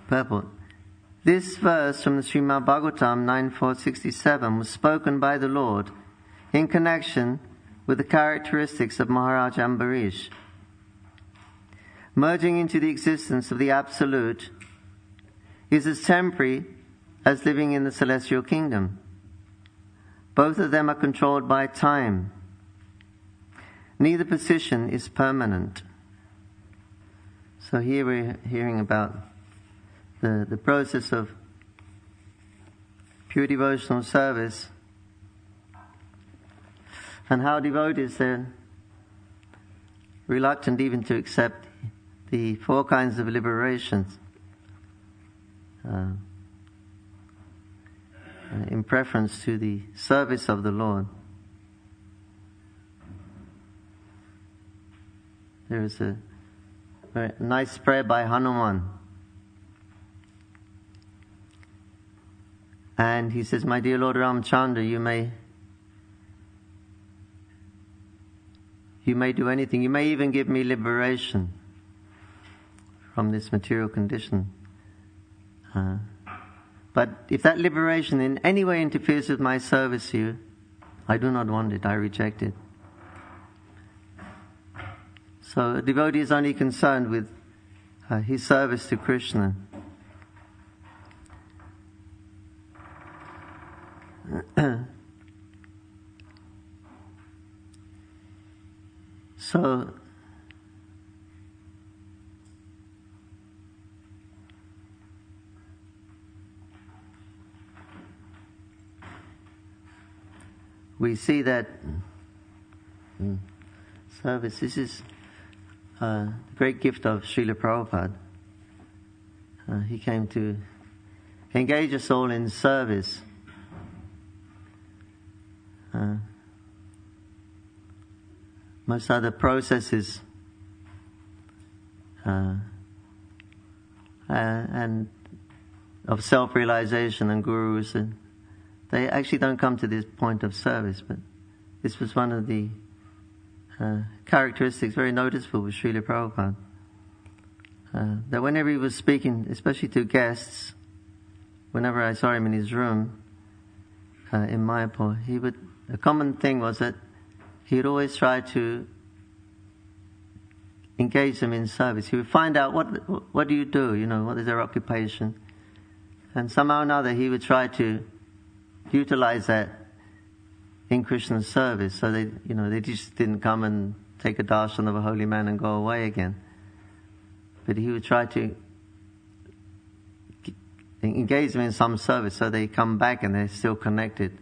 Purport. This verse from the Srimad Bhagavatam 9.467 was spoken by the Lord in connection with the characteristics of Maharaj Ambarish. Merging into the existence of the Absolute is as temporary as living in the celestial kingdom. Both of them are controlled by time. Neither position is permanent. So here we're hearing about the process of pure devotional service and how devotees are reluctant even to accept the 4 kinds of liberations in preference to the service of the Lord. There is a very nice prayer by Hanuman. And he says, "My dear Lord Ramchandra, you may do anything. You may even give me liberation from this material condition. But if that liberation in any way interferes with my service to you, I do not want it. I reject it." So a devotee is only concerned with his service to Krishna. So we see that service, this is the great gift of Srila Prabhupada. He came to engage us all in service. Most other processes and of self-realization and gurus, and they actually don't come to this point of service, but this was one of the characteristics very noticeable with Srila Prabhupada. That whenever he was speaking, especially to guests, whenever I saw him in his room in Mayapur, a common thing was that he would always try to engage them in service. He would find out what do you do, what is their occupation, and somehow or another he would try to utilize that in Krishna's service. So they just didn't come and take a darshan of a holy man and go away again. But he would try to engage them in some service so they come back and they're still connected.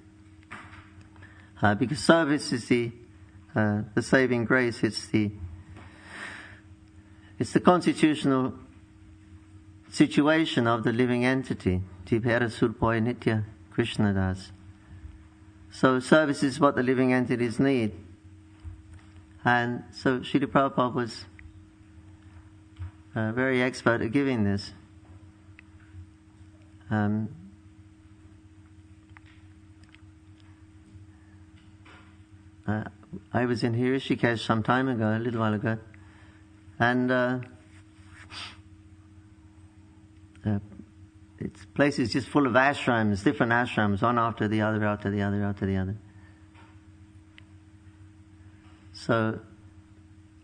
Because service is the saving grace. It's the constitutional situation of the living entity. Jivhara Surpoy Nitya Krishna Das. So service is what the living entities need. And so Srila Prabhupada was very expert at giving this. I was in Rishikesh some time ago, a little while ago, and its place is just full of ashrams, different ashrams, one after the other, after the other, after the other. So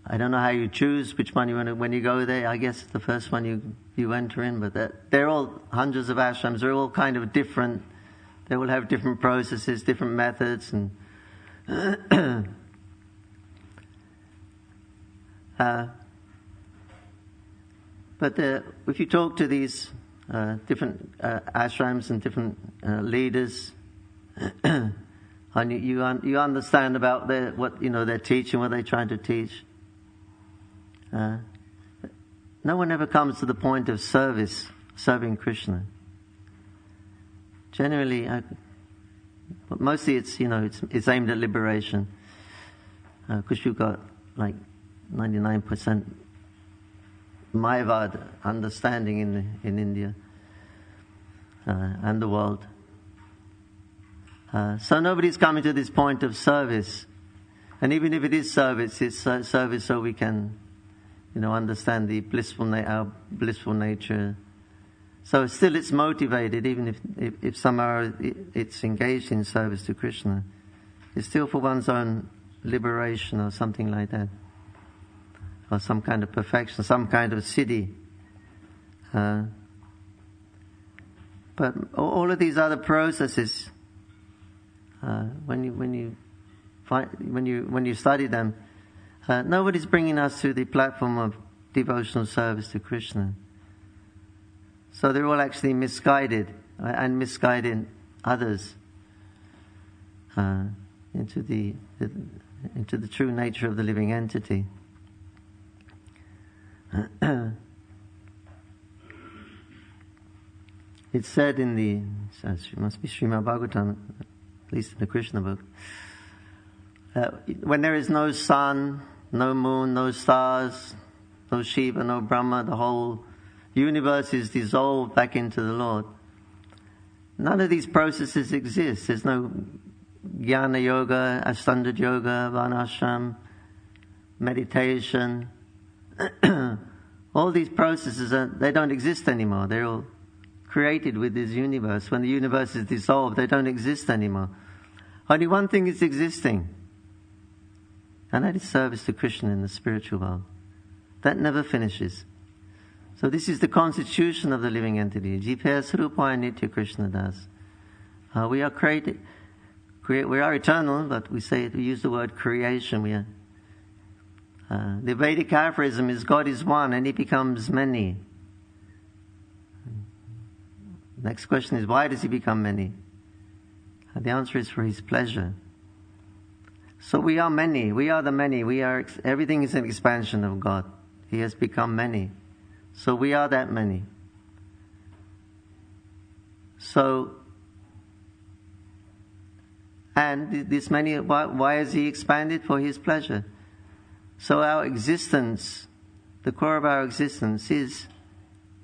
I don't know how you choose which one you want to, when you go there. I guess the first one you enter in, but they're all hundreds of ashrams. They're all kind of different. They will have different processes, different methods, and but if you talk to these different ashrams and different leaders, and you understand about their teaching, what they're trying to teach. No one ever comes to the point of serving Krishna. Generally, but mostly it's aimed at liberation, because you've got like 99% Mayavad understanding in India and the world. So nobody's coming to this point of service, and even if it is service, it's service so we can, understand the blissful nature, So still it's motivated, even if somehow it's engaged in service to Krishna. It's still for one's own liberation or something like that. Or some kind of perfection, some kind of siddhi. But all of these other processes, when you study them, nobody's bringing us to the platform of devotional service to Krishna. So they're all actually misguided and misguiding others into the true nature of the living entity. It's said in it must be Srimad Bhagavatam, at least in the Krishna book, when there is no sun, no moon, no stars, no Shiva, no Brahma, the whole universe is dissolved back into the Lord. None of these processes exist. There's no Jnana Yoga, Ashtanga Yoga, Varnashram, meditation. All these processes, they don't exist anymore. They're all created with this universe. When the universe is dissolved, they don't exist anymore. Only one thing is existing, and that is service to Krishna in the spiritual world. That never finishes. So this is the constitution of the living entity. Jipaya Sarupaya Nitya Krishna Das. We are created. We are eternal, but we use the word creation. We are. The Vedic aphorism is God is one and He becomes many. Next question is, why does He become many? The answer is for His pleasure. So we are many. We are the many. Everything is an expansion of God. He has become many. So we are that many. So, and this many, why has He expanded? For His pleasure. So our existence, the core of our existence is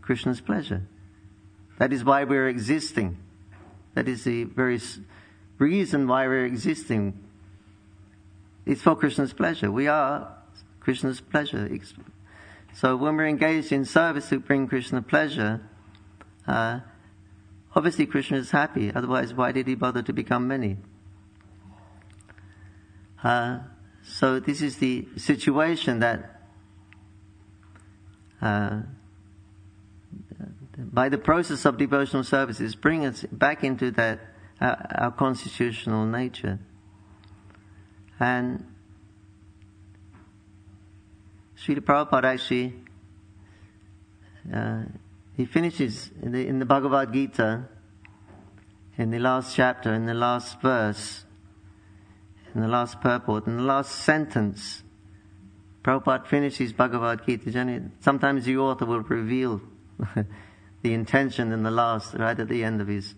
Krishna's pleasure. That is why we're existing. That is the very reason why we're existing. It's for Krishna's pleasure. We are Krishna's pleasure. So when we're engaged in service to bring Krishna pleasure, obviously Krishna is happy. Otherwise, why did He bother to become many? So this is the situation that by the process of devotional services bring us back into that our constitutional nature. And Srila Prabhupada actually he finishes in the Bhagavad Gita in the last chapter, in the last verse, in the last purport, in the last sentence. Prabhupada finishes Bhagavad Gita. Sometimes the author will reveal the intention in the last, right at the end of his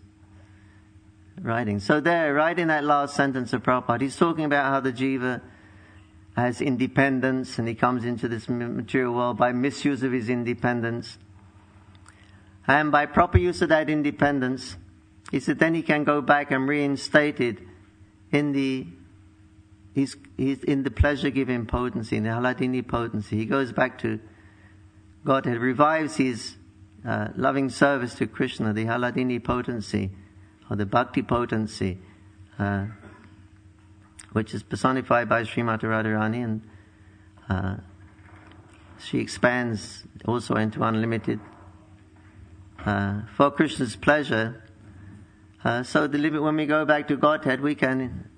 writing. So there, right in that last sentence of Prabhupada, he's talking about how the jiva has independence and he comes into this material world by misuse of his independence. And by proper use of that independence, he said then he can go back and reinstate it in the he's in the pleasure-giving potency, in the Haladini potency. He goes back to Godhead, revives his loving service to Krishna, the Haladini potency, or the Bhakti potency, which is personified by Srimati Radharani, and she expands also into unlimited for Krishna's pleasure. So when we go back to Godhead, we can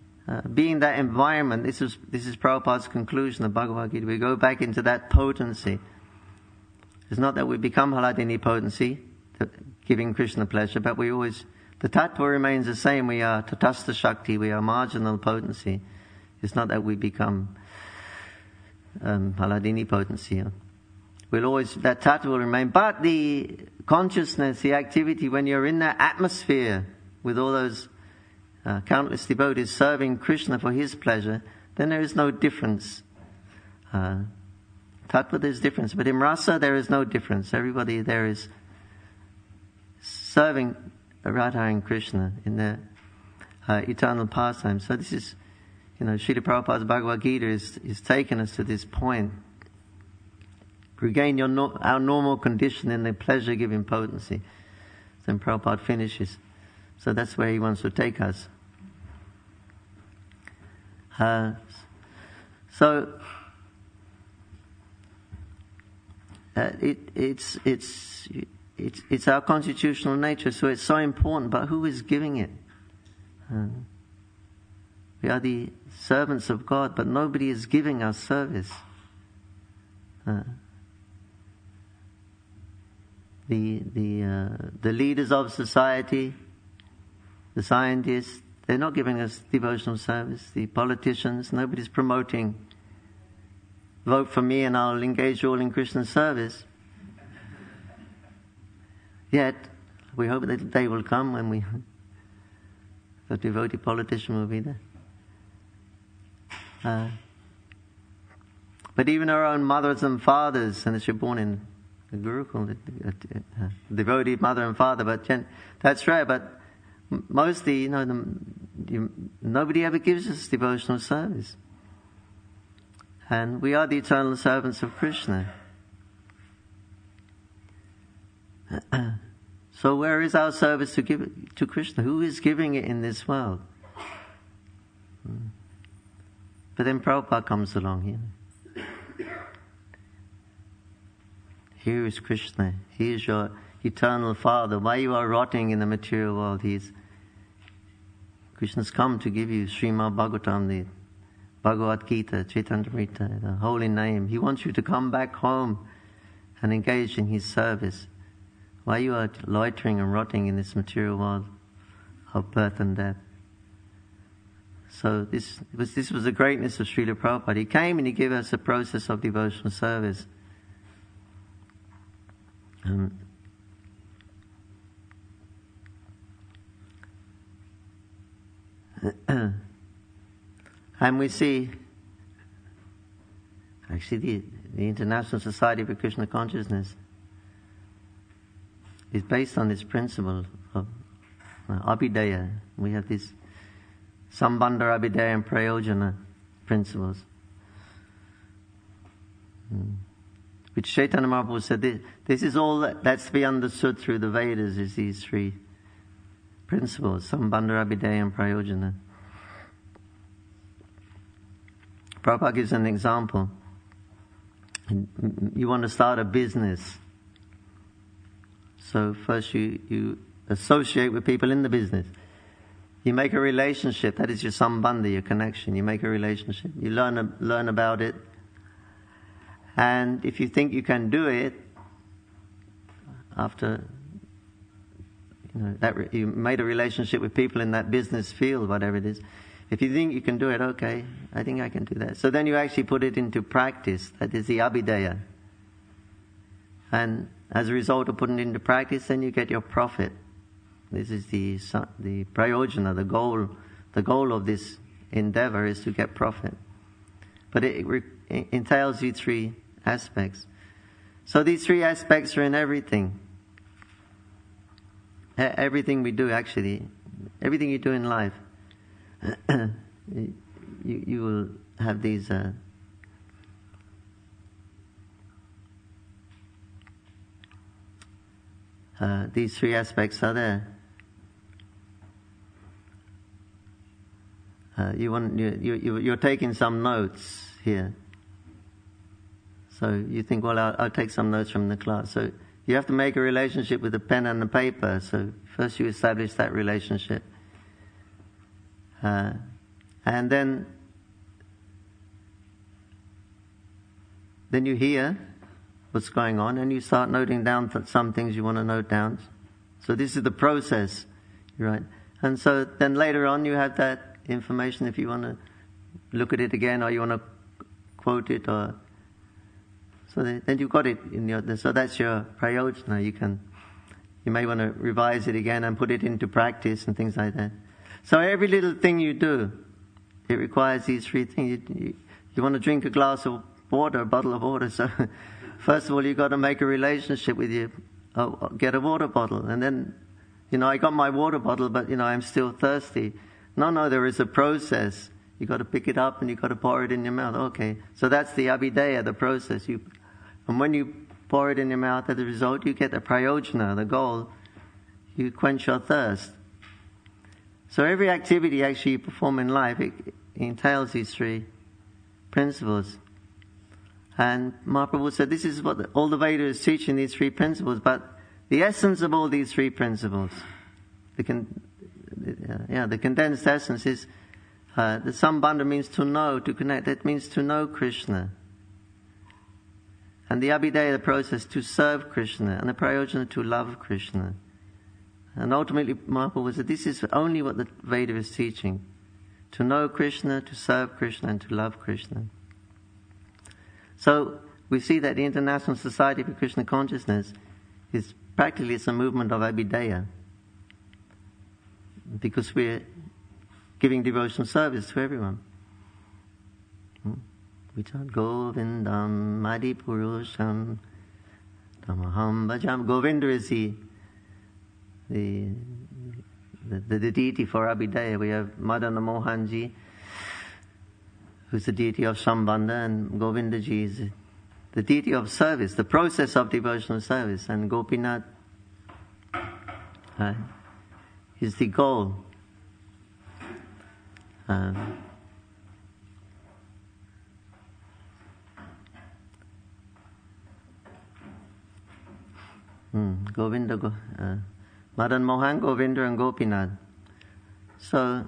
be in that environment. This is Prabhupada's conclusion of Bhagavad Gita. We go back into that potency. It's not that we become Haladini potency, giving Krishna pleasure, but the tattva remains the same. We are Tatastha Shakti, we are marginal potency. It's not that we become Haladini potency. That tattva will remain. But the consciousness, the activity, when you're in that atmosphere with all those countless devotees serving Krishna for His pleasure, then there is no difference. Tattva, there's difference, but in rasa there is no difference. Everybody there is serving Radha and Krishna in their eternal pastime. So this is, Srila Prabhupada's Bhagavad Gita is taking us to this point. Regain our normal condition in the pleasure-giving potency. then Prabhupada finishes. So that's where he wants to take us. It's our constitutional nature, so it's so important. But who is giving it? We are the servants of God, but nobody is giving us service. The leaders of society, the scientists, they're not giving us devotional service. The politicians, nobody's promoting, vote for me and I'll engage you all in Christian service. Yet, we hope that the day will come when the devotee politician will be there. But even our own mothers and fathers, unless you're born in a Gurukul, devotee mother and father, but that's right, but mostly, nobody ever gives us devotional service. And we are the eternal servants of Krishna. So where is our service to give it to Krishna? Who is giving it in this world? But then Prabhupada comes along here. Here is Krishna. He is your eternal Father. Why you are rotting in the material world? Krishna's come to give you Srimad Bhagavatam, the Bhagavad Gita, Chaitanamrita, the holy name. He wants you to come back home and engage in His service. Why you are loitering and rotting in this material world of birth and death? So this was the greatness of Srila Prabhupada. He came and he gave us a process of devotional service. And we see, actually, the International Society for Krishna Consciousness is based on this principle of Abhidaya. We have this Sambandha, Abhidaya and Prayojana principles. Which Chaitanya Mahaprabhu said, this is all that's to be understood through the Vedas, is these three principles, Sambandha, Abhidaya and Prayojana. Prabhupada gives an example. You want to start a business. So first you associate with people in the business. You make a relationship. That is your sambandha, your connection. You make a relationship. You learn about it. And if you think you can do it, after that you made a relationship with people in that business field, whatever it is. If you think you can do it, okay, I think I can do that. So then you actually put it into practice. That is the abhidaya. And as a result of putting it into practice, then you get your profit. This is the prayojana, the goal of this endeavor is to get profit. But it entails these three aspects. So these three aspects are in everything. Everything we do, actually. Everything you do in life. you will have these three aspects are there. You're taking some notes here. So you think, well, I'll take some notes from the class. So you have to make a relationship with the pen and the paper. So first you establish that relationship. And then you hear what's going on and you start noting down some things you want to note down. So this is the process, right? And so then later on you have that information if you want to look at it again or you want to quote it or... So then you've got it in your... So that's your prayojana. You may want to revise it again and put it into practice and things like that. So every little thing you do, it requires these three things. You want to drink a glass of water, a bottle of water. So first of all, you've got to make a relationship with you. Get a water bottle. And then, I got my water bottle, but, I'm still thirsty. No, there is a process. You've got to pick it up and you've got to pour it in your mouth. Okay. So that's the abhidaya, the process. And when you pour it in your mouth, as a result, you get the prayojana, the goal. you quench your thirst. So every activity actually you perform in life, it entails these three principles. And Mahaprabhu said this is what all the Vedas teach in these three principles, but the essence of all these three principles, the condensed essence is the Sambandha means to know, to connect. That means to know Krishna. And the Abhidheya, the process, to serve Krishna. And the Prayojana, to love Krishna. And ultimately, Mahaprabhu said, this is only what the Veda is teaching. To know Krishna, to serve Krishna, and to love Krishna. So, we see that the International Society for Krishna Consciousness is practically it's a movement of Abhidheya. Because we're giving devotional service to everyone. We chant Govindam Adi Purusham Tamaham Bhajam. Govinda is the deity for Abhidheya. We have Madana Mohanji, who's the deity of Sambandha, and Govindaji is the deity of service, the process of devotional service, and Gopinath is the goal. Govinda, Madan Mohan, Govinda, and Gopinath. So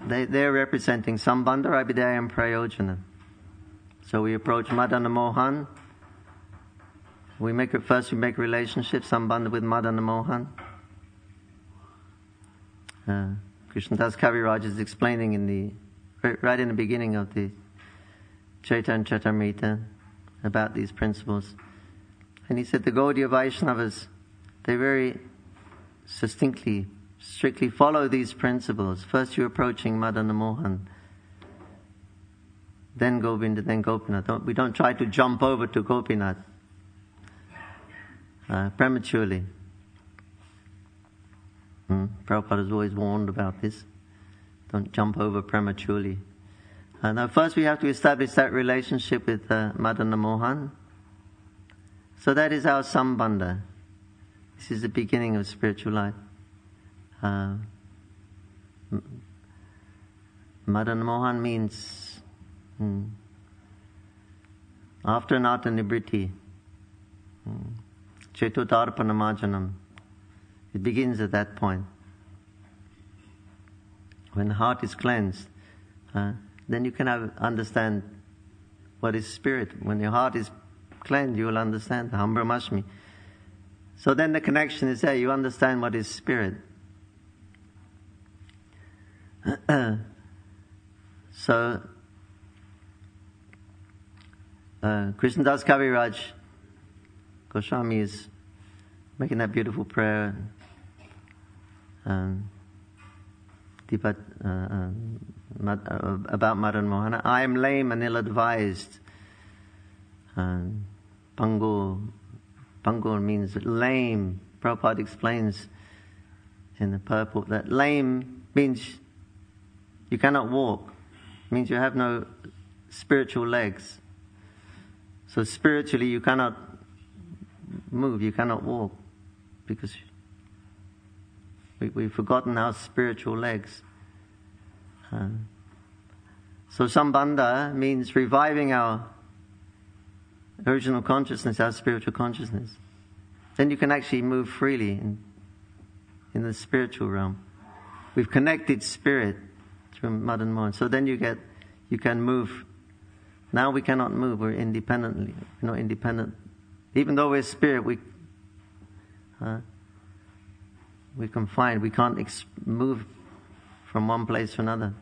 they're representing Sambandha, Abhidheya, and Prayojana. So we approach Madana Mohan. We make a relationship, Sambandha with Madana Mohan. Krishnadas Kaviraj is explaining right in the beginning of the Chaitanya Charitamrita about these principles. And he said the Gaudiya Vaishnavas, they very strictly follow these principles. First you're approaching Madana Mohan, then Govinda, then Gopinath. We don't try to jump over to Gopinath prematurely. Prabhupada has always warned about this. Don't jump over prematurely. Now first we have to establish that relationship with Madana Mohan. So that is our Sambandha. This is the beginning of spiritual life. Madana Mohan means after Nata Nibriti, Chetotarpanamajanam. It begins at that point. When the heart is cleansed, then you can understand what is spirit. When your heart is cleansed, you will understand Aham Brahmasmi. So then the connection is there. You understand what is spirit. So Krishnadas Kaviraj Goswami is making that beautiful prayer about Madan Mohan. I am lame and ill-advised. Pangur means lame. Prabhupada explains in the purport that lame means you cannot walk. It means you have no spiritual legs. So spiritually you cannot move, you cannot walk, because we've forgotten our spiritual legs. So Sambandha means reviving our original consciousness, our spiritual consciousness. Then you can actually move freely in the spiritual realm. We've connected spirit through Madan Mohan. So then you can move. Now we cannot move. We're independently. We're not independent. Even though we're spirit, we're confined. We can't move from one place to another.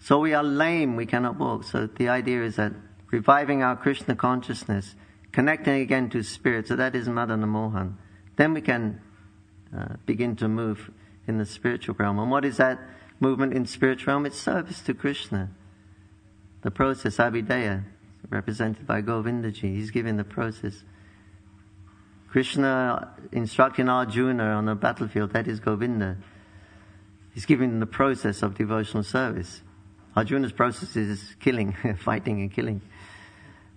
So we are lame, we cannot walk. So the idea is that reviving our Krishna consciousness, connecting again to spirit, so that is Madana Mohan. Then we can begin to move in the spiritual realm. And what is that movement in spiritual realm? It's service to Krishna. The process, Abhidheya, represented by Govindaji. He's giving the process. Krishna instructing Arjuna on the battlefield, that is Govinda. He's giving the process of devotional service. Arjuna's process is killing, fighting and killing.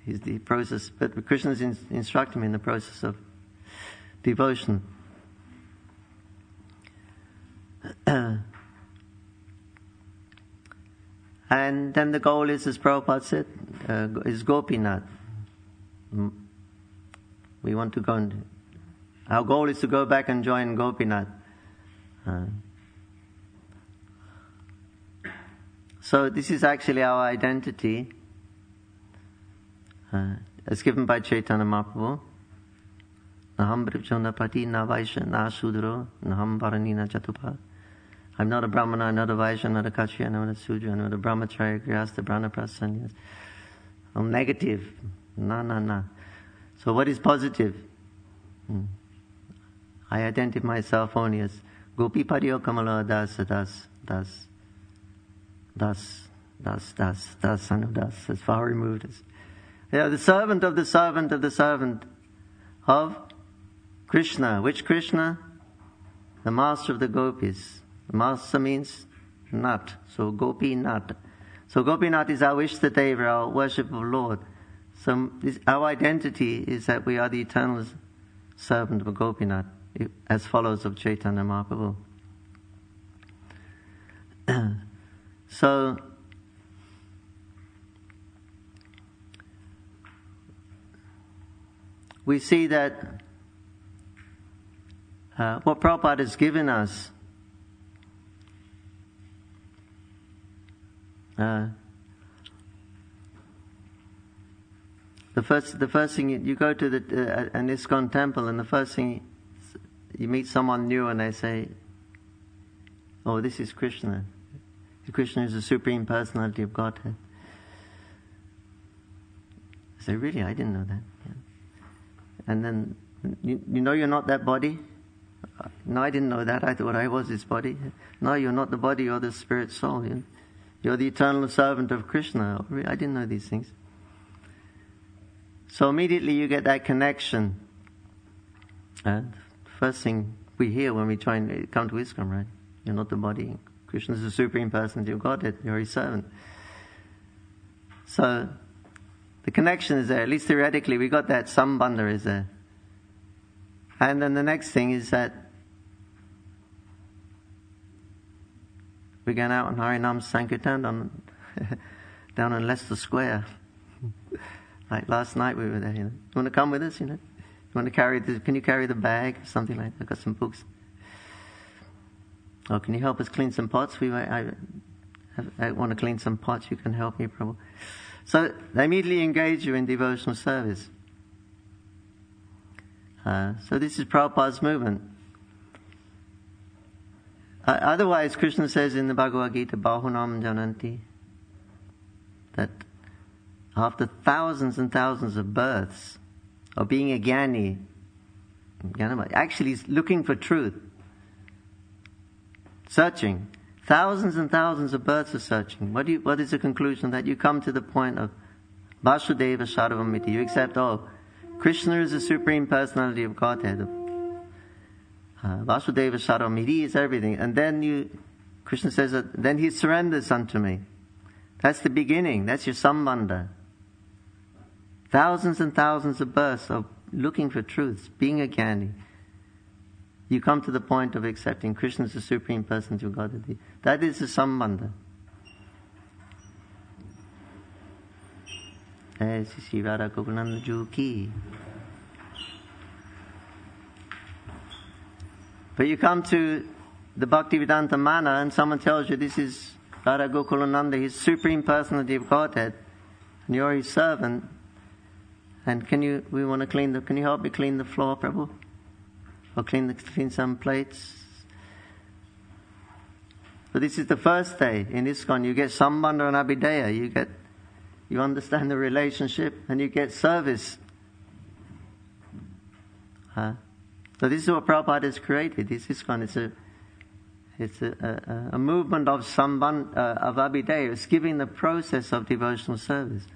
is the process, but Krishna is instructing me in the process of devotion. And then the goal is, as Prabhupada said, is Gopinath. We want to go our goal is to go back and join Gopinath. So this is actually our identity, as given by Chaitanya Mahaprabhu. Naham Bripjonapati na Vaishya na Sudro Naham Varani na Chatupa. I'm not a Brahmana, I'm not a Vaishya, not a Kshatriya, not a Sudra, I'm not a Brahmacharya, Grihastha, Brahmaprastha, sannyas. I'm negative. No. So what is positive? I identify myself only as Gopi Pariyo Kamala Das, son of Das, as far removed as. The servant of the servant of the servant of Krishna. Which Krishna? The master of the gopis. The master means Nath. So Gopinath. So Gopinath is our Ishtadeva, our worship of Lord. So our identity is that we are the eternal servant of Gopinath, as follows of Chaitanya Mahaprabhu. So we see that what Prabhupada has given us the first thing you go to an ISKCON temple, and the first thing you meet someone new and they say, "Oh, this is Krishna. Krishna is the Supreme Personality of Godhead." I say, "Really? I didn't know that." Yeah. And then, you know you're not that body? No, I didn't know that. I thought I was this body. No, you're not the body, you're the spirit soul. You're the eternal servant of Krishna. I didn't know these things. So immediately you get that connection. First thing we hear when we try and come to ISKCON, right? You're not the body. Krishna is the Supreme Personality of Godhead. You're His servant. So the connection is there. At least theoretically, we got that sambandha is there. And then the next thing is that we're going out on Harinam Sankirtan down on Leicester Square. Like last night we were there. You want to come with us? You want to carry can you carry the bag? Something like that. I've got some books. Oh, can you help us clean some pots? I want to clean some pots. You can help me, Prabhu. So they immediately engage you in devotional service. So this is Prabhupada's movement. Otherwise, Krishna says in the Bhagavad Gita, Bahunam Jananti, that after thousands and thousands of births of being a Jnani, actually looking for truth, searching, thousands and thousands of births of searching, what is the conclusion? That you come to the point of Vasudeva Sarvamiti. You accept, Krishna is the Supreme Personality of Godhead. Vasudeva Sarvamiti is everything. And then Krishna says that then he surrenders unto me. That's the beginning. That's your sambandha. Thousands and thousands of births of looking for truths, being a Jnani. You come to the point of accepting Krishna is the Supreme Personality of Godhead. That is the sambandha. Shri Radha Gokulananda Ju Ki. But you come to the Bhaktivedanta Mana and someone tells you this is Radha Gokulananda, his Supreme Personality of Godhead, and you're his servant. And can you help me clean the floor, Prabhu? Or clean some plates? So this is the first day in ISKCON. You get sambandha and abhideya. You understand the relationship and you get service. So this is what Prabhupada has created. This ISKCON. It's a movement of sambandha, of abhideya. It's giving the process of devotional service.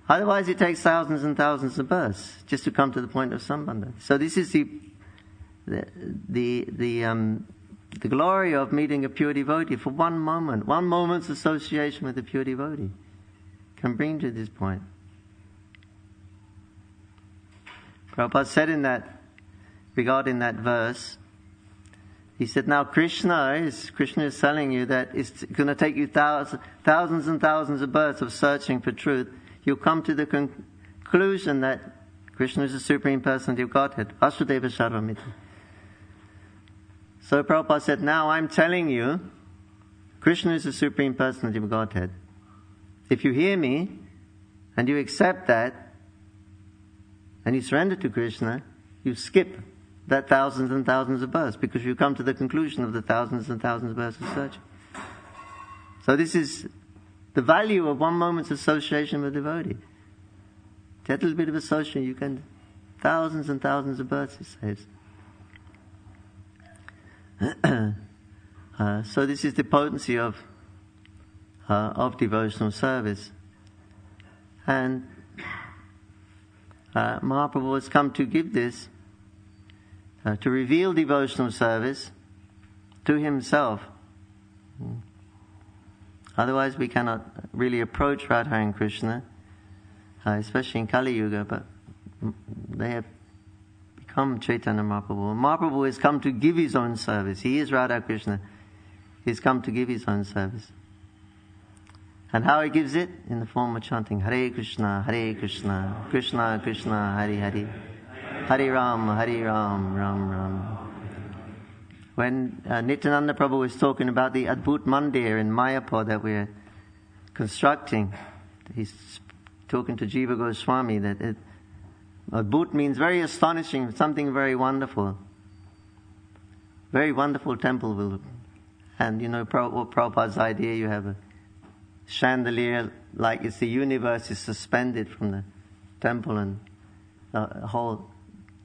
Otherwise, it takes thousands and thousands of births just to come to the point of sambandha. So this is the glory of meeting a pure devotee for one moment. One moment's association with a pure devotee can bring to this point. Prabhupada said regarding that verse, he said, now Krishna is telling you that it's going to take you thousands and thousands of births of searching for truth. You'll come to the conclusion that Krishna is the Supreme Personality of Godhead. Vasudeva Sarvamiti. So Prabhupada said, now I'm telling you, Krishna is the Supreme Personality of Godhead. If you hear me, and you accept that, and you surrender to Krishna, you skip that thousands and thousands of births, because you come to the conclusion of the thousands and thousands of births of searching. So this is the value of one moment's association with a devotee. That little bit of association, you can, thousands and thousands of births it saves. So this is the potency of devotional service. And Mahaprabhu has come to give this, to reveal devotional service to himself. Otherwise we cannot really approach Radha and Krishna, especially in Kali Yuga, but they have become Chaitanya Mahaprabhu. Mahaprabhu has come to give his own service. He is Radha Krishna. He's come to give his own service. And how he gives it? In the form of chanting Hare Krishna, Krishna Krishna, Hare Hare, Hare Ram, Ram Ram. When Nityananda Prabhu was talking about the Adbhut Mandir in Mayapur that we're constructing, he's talking to Jiva Goswami that Adbhut means very astonishing, something very wonderful. Very wonderful temple. And you know what Prabhupada's idea, you have a chandelier like it's the universe is suspended from the temple, and a whole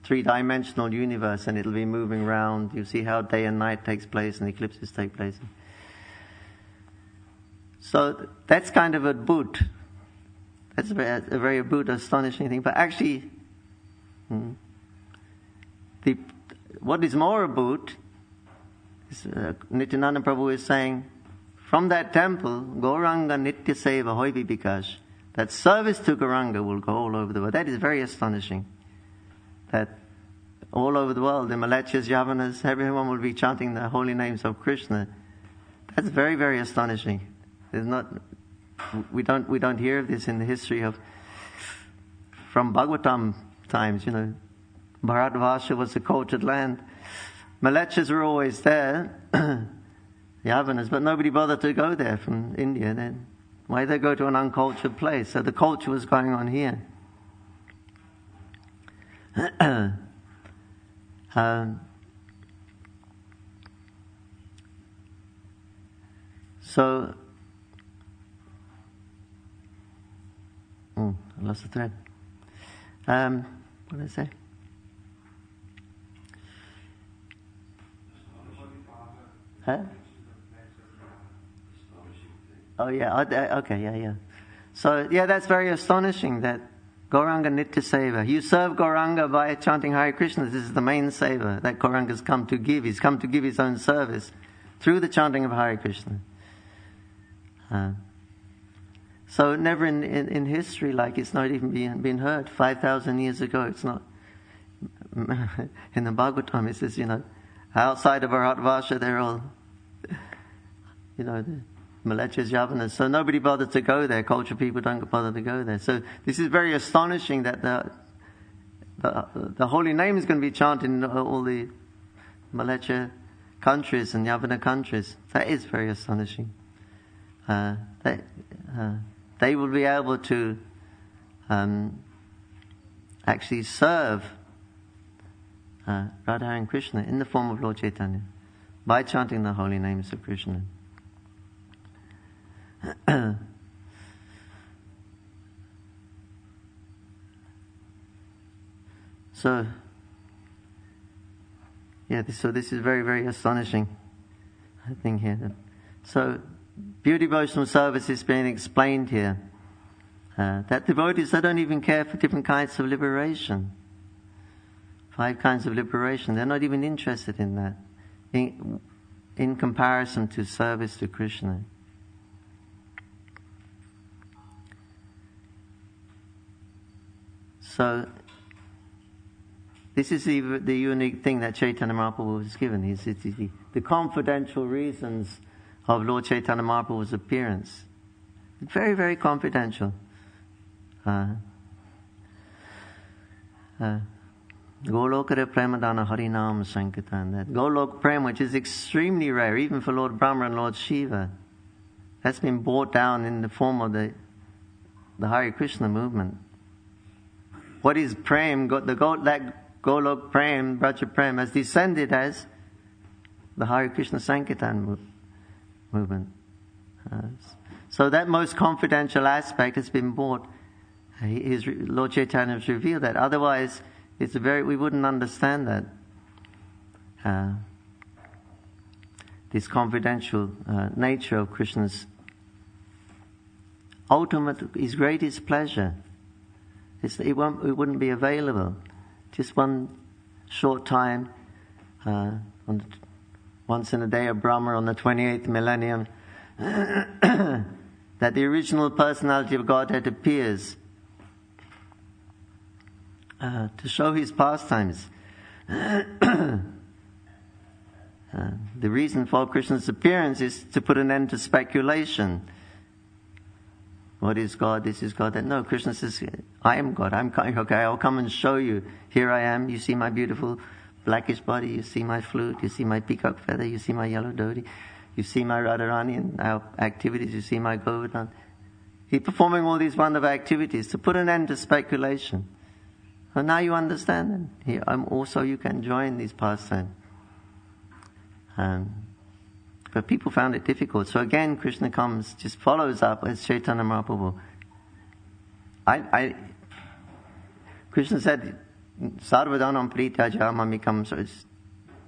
three-dimensional universe, and it'll be moving around. You see how day and night takes place and eclipses take place. So that's kind of a Adbhut. That's a very Adbhut, astonishing thing. But actually, what is more Adbhut is Nityananda Prabhu is saying, from that temple, Gauranga Nitya Seva Hoivi Bikash, that service to Gauranga will go all over the world. That is very astonishing. That all over the world, the Malachas, Yavanas, everyone will be chanting the holy names of Krishna. That's very, very astonishing. We don't hear of this in the history from Bhagavatam times. You know, Bharatvarsha was a cultured land. Malachas were always there. Yavanas, but nobody bothered to go there from India then. Why they go to an uncultured place? So the culture was going on here. So, I lost the thread. What did I say? Huh? Oh yeah, okay, yeah. So yeah, that's very astonishing that Gauranga Nitya Seva. You serve Gauranga by chanting Hare Krishna. This is the main seva that Gauranga has come to give. He's come to give his own service through the chanting of Hare Krishna. So never in history, like it's not even been heard. 5,000 years ago, it's not. In the Bhagavatam, it says, outside of Bharatvarsha, they're all, the Malachas, Yavanas. So nobody bothered to go there. Culture people don't bother to go there. So this is very astonishing that the holy name is going to be chanted in all the Malacha countries and Yavana countries. That is very astonishing. They will be able to actually serve Radha and Krishna in the form of Lord Chaitanya by chanting the holy names of Krishna. So this is very, very astonishing thing here. So pure devotional service is being explained here. That devotees, they don't even care for different kinds of liberation. 5 kinds of liberation. They're not even interested in that. In comparison to service to Krishna. So This is the unique thing that Chaitanya Mahaprabhu was given. It's the confidential reasons of Lord Chaitanya Mahaprabhu's appearance. Very, very confidential. Golokara Premadana Harinam Sankirtan. That Golok Prem, which is extremely rare, even for Lord Brahma and Lord Shiva, that's been brought down in the form of the Hare Krishna movement. What is Prem? That Golok Prem, Braja Prem, has descended as the Hare Krishna Sankirtan movement. So that most confidential aspect has been brought. Lord Chaitanya has revealed that. Otherwise, we wouldn't understand that. This confidential nature of Krishna's ultimate, His greatest pleasure. It wouldn't be available. Just one short time, once in a day of Brahma on the 28th millennium, that the original personality of Godhead appears to show His pastimes. The reason for Krishna's appearance is to put an end to speculation. What is God? This is God. No, Krishna says, I am God. I'll come and show you. Here I am. You see my beautiful blackish body. You see my flute. You see my peacock feather. You see my yellow dhoti. You see my Radharani and our activities. You see my Govardhan. He's performing all these wonderful activities to put an end to speculation. And now you understand it. Also you can join these pastimes. But people found it difficult. So again, Krishna comes, just follows up as Chaitanya Mahaprabhu. Krishna said, Sarvadhanam Pritya Jamamikam.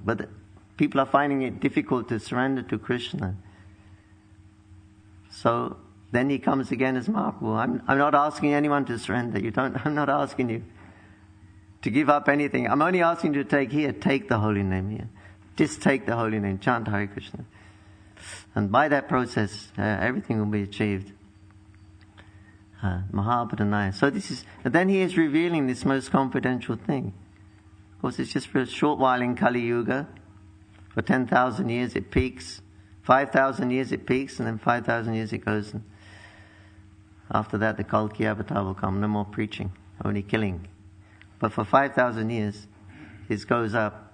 But people are finding it difficult to surrender to Krishna. So then he comes again as Mahaprabhu. I'm not asking anyone to surrender. I'm not asking you to give up anything. I'm only asking you to take the holy name here. Just take the holy name, chant Hare Krishna. And by that process, everything will be achieved. Mahabhadanaya. So then he is revealing this most confidential thing. Of course, it's just for a short while in Kali Yuga. For 10,000 years it peaks. 5,000 years it peaks, and then 5,000 years it goes. And after that, the Kalki avatar will come. No more preaching, only killing. But for 5,000 years, it goes up.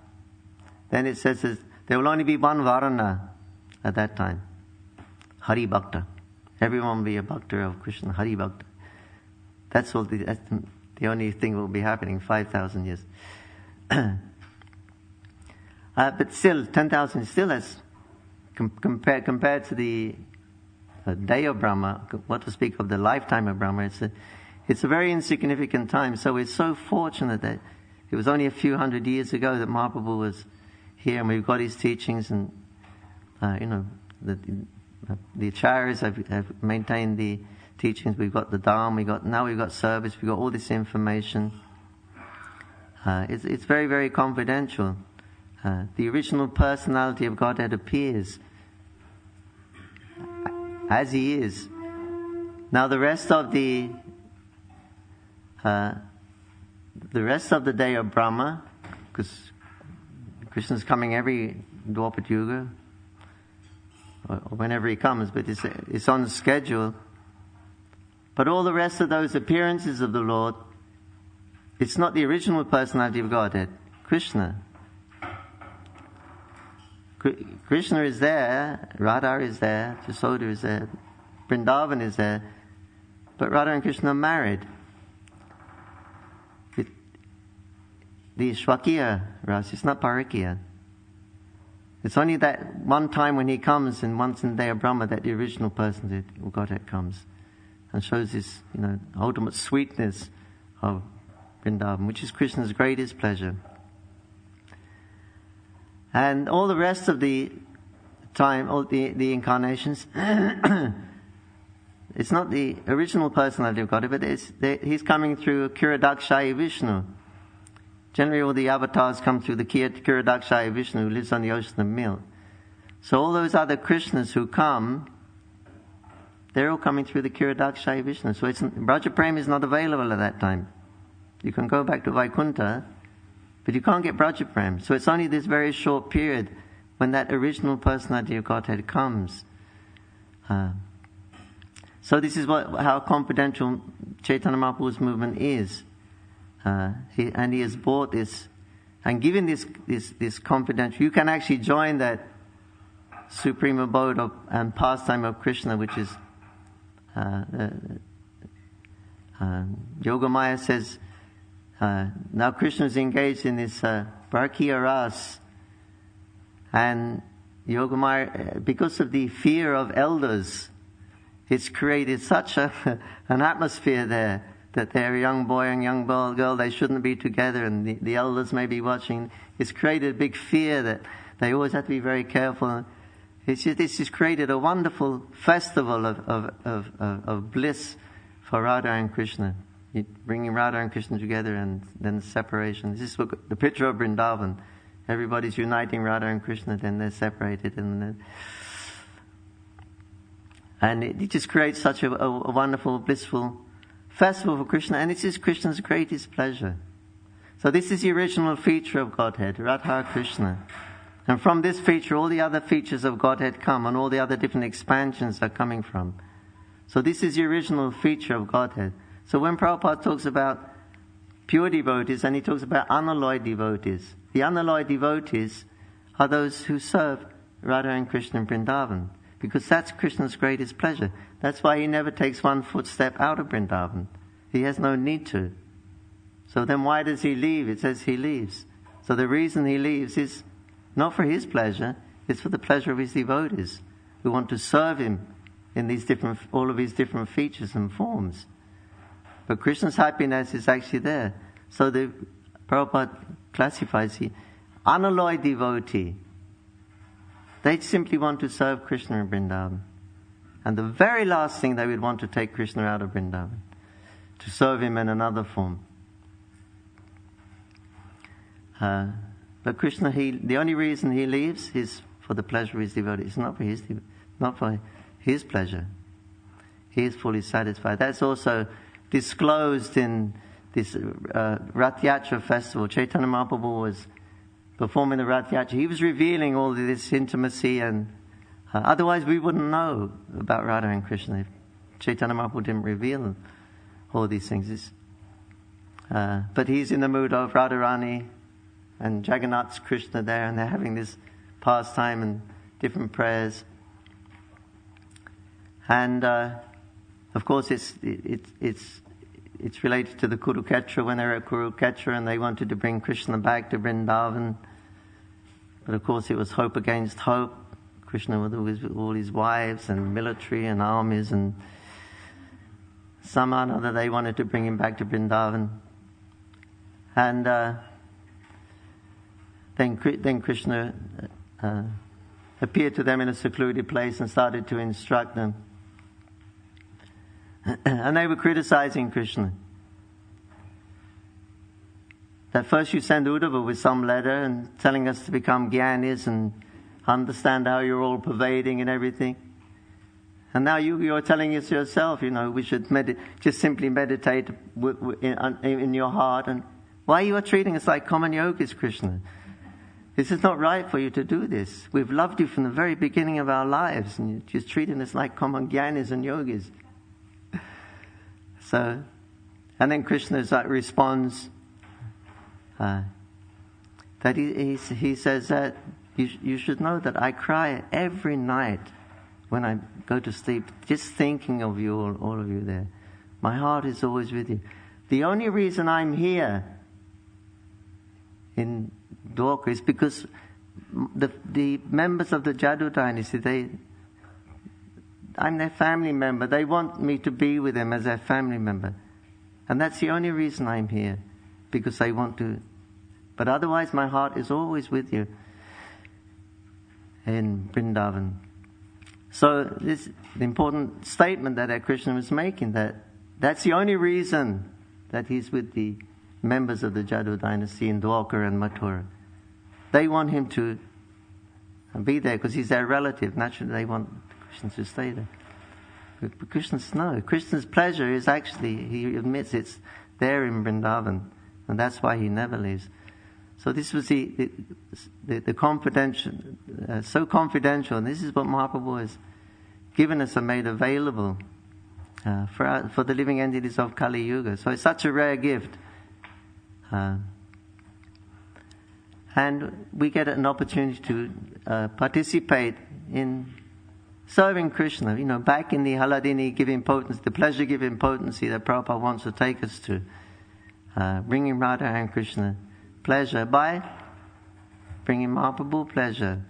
Then it says there will only be one Varana at that time. Hari Bhakta. Everyone will be a Bhakta of Krishna. Hari Bhakta. That's the only thing that will be happening 5,000 years. But still, 10,000 still has, compared to the day of Brahma, what to speak of the lifetime of Brahma, it's a very insignificant time. So we're so fortunate that it was only a few hundred years ago that Mahaprabhu was here, and we've got his teachings, and the acharyas have maintained the teachings. We've got the Dharma, now we've got service, we've got all this information. It's very, very confidential. The original personality of Godhead appears as He is. Now the rest of the day of Brahma, because Krishna's coming every Dwapara Yuga, or whenever he comes, but it's on schedule. But all the rest of those appearances of the Lord, it's not the original personality of Godhead. Krishna is there, Radha is there, Jasoda is there, Vrindavan is there, but Radha and Krishna are married. The Shvakiya Rasa, it's not Parikiya. It's only that one time when he comes, and once in the day of Brahma, that the original person of Godhead comes and shows this, ultimate sweetness of Vrindavan, which is Krishna's greatest pleasure. And all the rest of the time, all the incarnations, it's not the original personality of Godhead, but he's coming through Kiradakshaya Vishnu. Generally, all the avatars come through the Kiradakshaya Vishnu, who lives on the ocean of milk. So all those other Krishnas who come, they're all coming through the Kiradakshaya Vishnu. So Braja Prem is not available at that time. You can go back to Vaikuntha, But you can't get Braja Prem. So it's only this very short period when that original personality of Godhead comes. So this is how confidential Chaitanya Mahaprabhu's movement is. He has brought this and given this confidential. You can actually join that supreme abode and pastime of Krishna, which is Yogamaya says, now Krishna is engaged in this Bharkiya Ras, and Yogamaya, because of the fear of elders, it's created such an atmosphere there that they're a young boy and young girl, they shouldn't be together, and the elders may be watching. It's created a big fear that they always have to be very careful. It's just created a wonderful festival of bliss for Radha and Krishna, bringing Radha and Krishna together and then separation. This is the picture of Vrindavan. Everybody's uniting Radha and Krishna, then they're separated, and it just creates such a wonderful, blissful festival for Krishna, and it is Krishna's greatest pleasure. So this is the original feature of Godhead, Radha Krishna. And from this feature, all the other features of Godhead come, and all the other different expansions are coming from. So this is the original feature of Godhead. So when Prabhupada talks about pure devotees, and he talks about unalloyed devotees, the unalloyed devotees are those who serve Radha and Krishna in Vrindavan, because that's Krishna's greatest pleasure. That's why he never takes one footstep out of Vrindavan. He has no need to. So then why does he leave? It says he leaves. So the reason he leaves is not for his pleasure, it's for the pleasure of his devotees who want to serve him in all of his different features and forms. But Krishna's happiness is actually there. So the Prabhupada classifies the unalloyed devotee. They simply want to serve Krishna in Vrindavan. And the very last thing they would want to take Krishna out of Vrindavan, to serve him in another form. But Krishna, the only reason he leaves is for the pleasure of his devotees. It's not for his pleasure. He is fully satisfied. That's also disclosed in this Rath Yatra festival. Chaitanya Mahaprabhu was performing the Rath Yatra. He was revealing all this intimacy, and otherwise we wouldn't know about Radha and Krishna if Chaitanya Mahaprabhu didn't reveal all these things. But he's in the mood of Radharani and Jagannath's Krishna there, and they're having this pastime and different prayers. And of course, it's related to the Kurukshetra, when they were at Kurukshetra and they wanted to bring Krishna back to Vrindavan. But of course, it was hope against hope. Krishna with all his wives and military and armies, and somehow or other they wanted to bring him back to Vrindavan. And then Krishna appeared to them in a secluded place and started to instruct them. And they were criticizing Krishna. That first you send Uddhava with some letter and telling us to become jnanis and understand how you're all pervading and everything. And now you're telling us yourself, we should just simply meditate in your heart. And why you are treating us like common yogis, Krishna? This is not right for you to do this. We've loved you from the very beginning of our lives, and you're just treating us like common jnanis and yogis. So, and then Krishna responds that he says that you should know that I cry every night when I go to sleep, just thinking of you, all of you there. My heart is always with you. The only reason I'm here in Dwarka is because the members of the Jadu dynasty, I'm their family member. They want me to be with them as their family member. And that's the only reason I'm here, because they want to. But otherwise my heart is always with you in Vrindavan. So this is the important statement that Krishna was making, that's the only reason that he's with the members of the Jadu dynasty in Dwarka and Mathura. They want him to be there because he's their relative. Naturally they want Krishna to stay there. But Krishna's pleasure is actually, he admits, it's there in Vrindavan, and that's why he never leaves. So this was the confidential, so confidential, and this is what Mahaprabhu has given us and made available for the living entities of Kali Yuga. So it's such a rare gift. And we get an opportunity to participate in serving Krishna. You know, back in the Haladini giving potency, the pleasure giving potency that Prabhupada wants to take us to, bringing Radha and Krishna pleasure by bringing Mahaprabhu pleasure.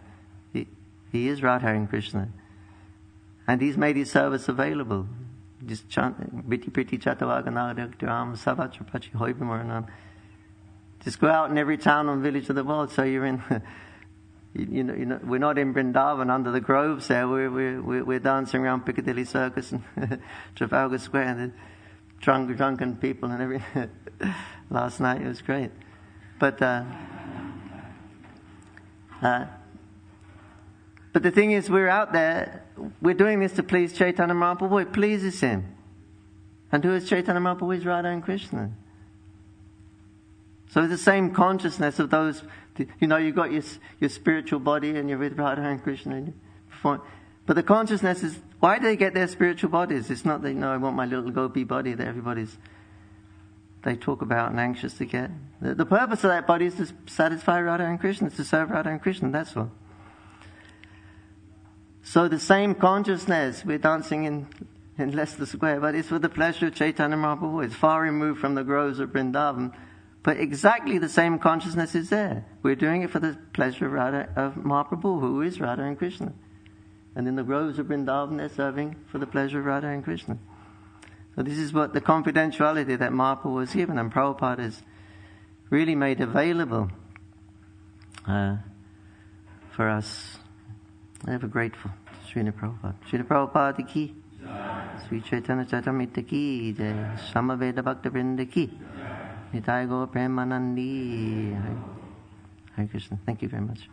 He is Radha and Krishna. And He's made His service available. Just chant, Biti Priti Chatavaganadaram Savatrapachi Hoibimaranam. Just go out in every town and village of the world. So you're in, you know, we're not in Vrindavan under the groves there. We're dancing around Piccadilly Circus and Trafalgar Square and the drunken people and everything. Last night it was great. But the thing is, we're out there. We're doing this to please Chaitanya Mahaprabhu. It pleases him. And who is Chaitanya Mahaprabhu? Is Radha and Krishna. So the same consciousness of those, you know, you've got your spiritual body and you're with Radha and Krishna. But the consciousness is, why do they get their spiritual bodies? It's not that, you know, I want my little gopi body that they talk about and anxious to get. The purpose of that body is to satisfy Radha and Krishna, to serve Radha and Krishna, that's all. So the same consciousness, we're dancing in Leicester Square, but it's for the pleasure of Chaitanya Mahaprabhu. It's far removed from the groves of Vrindavan, but exactly the same consciousness is there. We're doing it for the pleasure of Mahaprabhu, who is Radha and Krishna. And in the groves of Vrindavan, they're serving for the pleasure of Radha and Krishna. So this is what the confidentiality that Mahaprabhu was given, and Prabhupada has really made available for us. I'm ever grateful to Srila Prabhupada. Srila Prabhupada ki, Sri Chaitanya Charitamrita ki, Samaveda Bhakta Vrinda ki, Nitai Gaur Premanandi. Hare Krishna. Thank you very much.